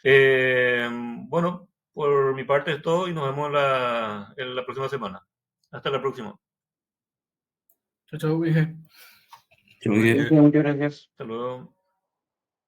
Speaker 1: Bueno, por mi parte es todo y nos vemos en la próxima semana. Hasta la próxima.
Speaker 2: Chao, chao, Inge.
Speaker 4: Yo dije,
Speaker 2: Muchas gracias.
Speaker 1: Hasta luego.